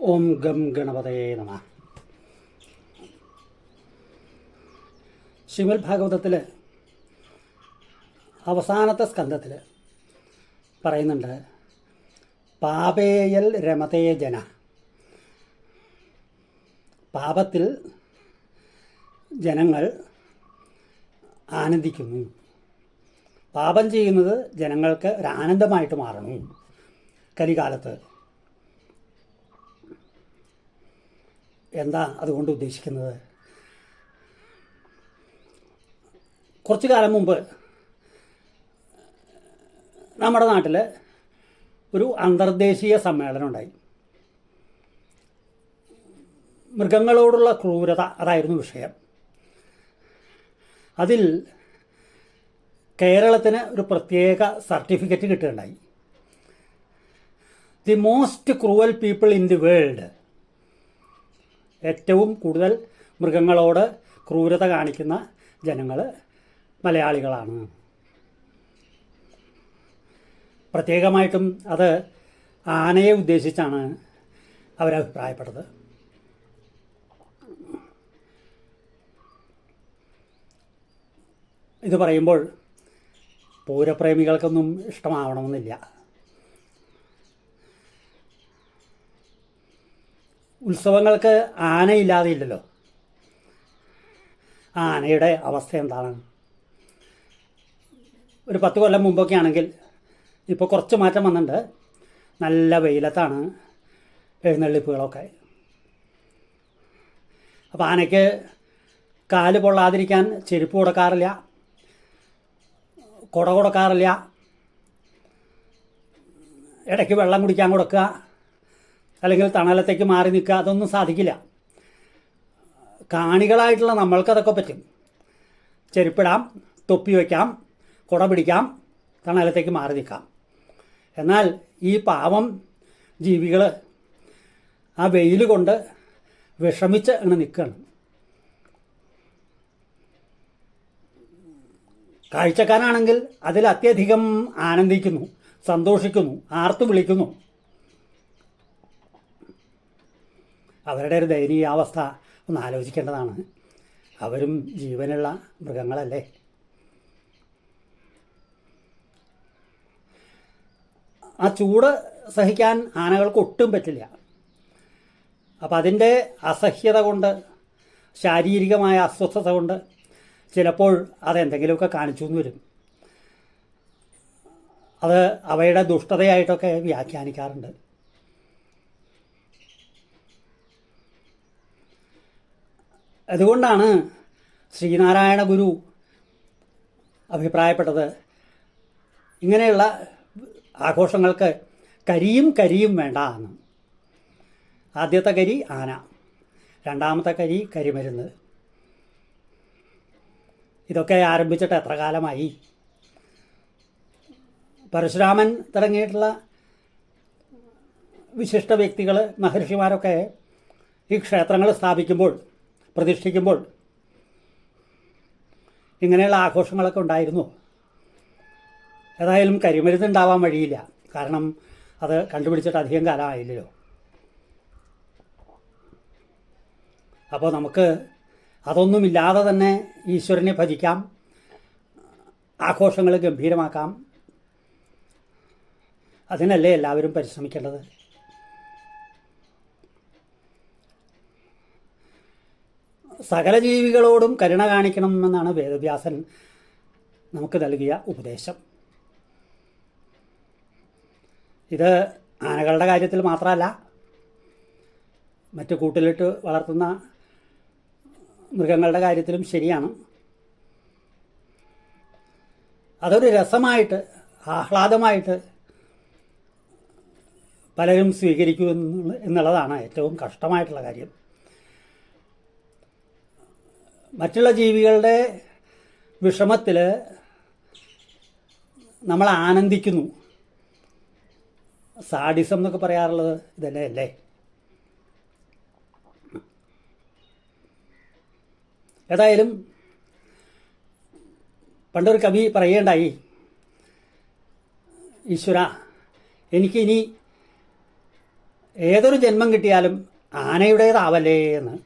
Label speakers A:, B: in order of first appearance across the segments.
A: ഓം gum ഗണപതയേ നമഃ. ശ്രീമദ് ഭാഗവതത്തിൽ അവസാനത്തെ സ്കന്ധത്തിൽ പറയുന്നുണ്ട്, പാപേയൽ രമതേ ജന. പാപത്തിൽ ജനങ്ങൾ ആനന്ദിക്കുന്നു. പാപം ചെയ്യുന്നത് ജനങ്ങൾക്ക് ഒരു ആനന്ദമായിട്ട് മാറണം കലികാലത്ത്. എന്താ അതുകൊണ്ട് ഉദ്ദേശിക്കുന്നത്? കുറച്ചു കാലം മുമ്പ് നമ്മുടെ നാട്ടിൽ ഒരു അന്തർദേശീയ സമ്മേളനം ഉണ്ടായി. മൃഗങ്ങളോടുള്ള ക്രൂരത അതായിരുന്നു വിഷയം. അതിൽ കേരളത്തിന് ഒരു പ്രത്യേക സർട്ടിഫിക്കറ്റ് കിട്ടുകയുണ്ടായി. The most cruel people in the world. ഏറ്റവും കൂടുതൽ മൃഗങ്ങളോട് ക്രൂരത കാണിക്കുന്ന ജനങ്ങൾ മലയാളികളാണ്. പ്രത്യേകമായിട്ടും അത് ആനയെ ഉദ്ദേശിച്ചാണ് അവരഭിപ്രായപ്പെട്ടത്. ഇത് പറയുമ്പോൾ പൂരപ്രേമികൾക്കൊന്നും ഇഷ്ടമാവണമെന്നില്ല. ഉത്സവങ്ങൾക്ക് ആനയില്ലാതെ ഇല്ലല്ലോ. ആനയുടെ അവസ്ഥ എന്താണ്? ഒരു 10 കൊല്ലം മുമ്പൊക്കെ ആണെങ്കിൽ, ഇപ്പോൾ കുറച്ച് മാറ്റം വന്നിട്ടുണ്ട്. നല്ല വെയിലത്താണ് എഴുന്നള്ളിപ്പുകളൊക്കെ. അപ്പോൾ ആനയ്ക്ക് കാല് പൊള്ളാതിരിക്കാൻ ചെരുപ്പ് കൊടുക്കാറില്ല, കുട കൊടുക്കാറില്ല, ഇടയ്ക്ക് വെള്ളം കുടിക്കാൻ കൊടുക്കുക, അല്ലെങ്കിൽ തണലത്തേക്ക് മാറി നിൽക്കുക, അതൊന്നും സാധിക്കില്ല. കാണികളായിട്ടുള്ള നമ്മൾക്കതൊക്കെ പറ്റും. ചെരുപ്പിടാം, തൊപ്പി വയ്ക്കാം, കുട പിടിക്കാം, തണലത്തേക്ക് മാറി നിൽക്കാം. എന്നാൽ ഈ പാവം ജീവികൾ ആ വെയിൽ കൊണ്ട് വിഷമിച്ച് അങ്ങനെ നിൽക്കുകയാണ്. കാഴ്ചക്കാരാണെങ്കിൽ അതിൽ അത്യധികം ആനന്ദിക്കുന്നു, സന്തോഷിക്കുന്നു, ആർത്തു വിളിക്കുന്നു. അവരുടെ ഒരു ദയനീയാവസ്ഥ ഒന്ന് ആലോചിക്കേണ്ടതാണ്. അവരും ജീവനുള്ള മൃഗങ്ങളല്ലേ. ആ ചൂട് സഹിക്കാൻ ആനകൾക്ക് ഒട്ടും പറ്റില്ല. അപ്പം അതിൻ്റെ അസഹ്യത കൊണ്ട്, ശാരീരികമായ അസ്വസ്ഥത കൊണ്ട് ചിലപ്പോൾ അതെന്തെങ്കിലുമൊക്കെ കാണിച്ചു എന്ന് വരും. അത് അവയുടെ ദുഷ്ടതയായിട്ടൊക്കെ വ്യാഖ്യാനിക്കാറുണ്ട്. അതുകൊണ്ടാണ് ശ്രീനാരായണ ഗുരു അഭിപ്രായപ്പെട്ടത്, ഇങ്ങനെയുള്ള ആഘോഷങ്ങൾക്ക് കരിയും വേണ്ട എന്ന്. ആദ്യത്തെ കരി ആന, രണ്ടാമത്തെ കരി കരിമരുന്ന്. ഇതൊക്കെ ആരംഭിച്ചിട്ട് എത്ര കാലമായി? പരശുരാമൻ തുടങ്ങിയിട്ടുള്ള വിശിഷ്ട വ്യക്തികൾ, മഹർഷിമാരൊക്കെ ഈ ക്ഷേത്രങ്ങൾ സ്ഥാപിക്കുമ്പോൾ, പ്രതിഷ്ഠിക്കുമ്പോൾ ഇങ്ങനെയുള്ള ആഘോഷങ്ങളൊക്കെ ഉണ്ടായിരുന്നു. ഏതായാലും കരിമരുന്ന് ഉണ്ടാവാൻ വഴിയില്ല. കാരണം അത് കണ്ടുപിടിച്ചിട്ട് അധികം കാലമായില്ലല്ലോ. അപ്പോൾ നമുക്ക് അതൊന്നുമില്ലാതെ തന്നെ ഈശ്വരനെ ഭജിക്കാം, ആഘോഷങ്ങൾ ഗംഭീരമാക്കാം. അതിനല്ലേ എല്ലാവരും പരിശ്രമിക്കേണ്ടത്. സകല ജീവികളോടും കരുണ കാണിക്കണമെന്നാണ് വേദവ്യാസൻ നമുക്ക് നൽകിയ ഉപദേശം. ഇത് ആനകളുടെ കാര്യത്തിൽ മാത്രമല്ല, മറ്റു കൂട്ടിലിട്ട് വളർത്തുന്ന മൃഗങ്ങളുടെ കാര്യത്തിലും ശരിയാണ്. അതൊരു രസമായിട്ട്, ആഹ്ലാദമായിട്ട് പലരും സ്വീകരിക്കൂ എന്നുള്ളതാണ് ഏറ്റവും കഷ്ടമായിട്ടുള്ള കാര്യം. മറ്റുള്ള ജീവികളുടെ വിഷമത്തിൽ നമ്മൾ ആനന്ദിക്കുന്നു. സാഡിസം എന്നൊക്കെ പറയാറുള്ളത് ഇതല്ലേ അല്ലേ? ഏതായാലും പണ്ടൊരു കവി പറയുകയുണ്ടായി, ഈശ്വര, എനിക്കിനി ഏതൊരു ജന്മം കിട്ടിയാലും ആനയുടേതാവല്ലേ എന്ന്.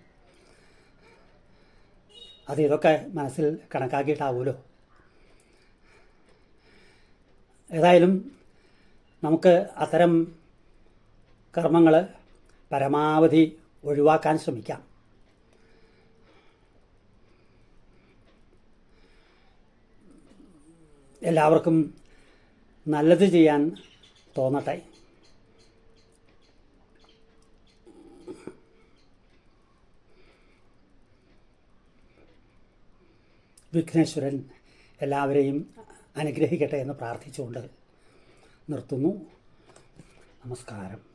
A: അത് ഇതൊക്കെ മനസ്സിൽ കണക്കാക്കിയിട്ടാവുമല്ലോ. ഏതായാലും നമുക്ക് അത്തരം കർമ്മങ്ങൾ പരമാവധി ഒഴിവാക്കാൻ ശ്രമിക്കാം. എല്ലാവർക്കും നല്ലത് ചെയ്യാൻ തോന്നട്ടെ. വിഘ്നേശ്വരൻ എല്ലാവരെയും അനുഗ്രഹിക്കട്ടെ എന്ന് പ്രാർത്ഥിച്ചുകൊണ്ട് നിർത്തുന്നു. നമസ്കാരം.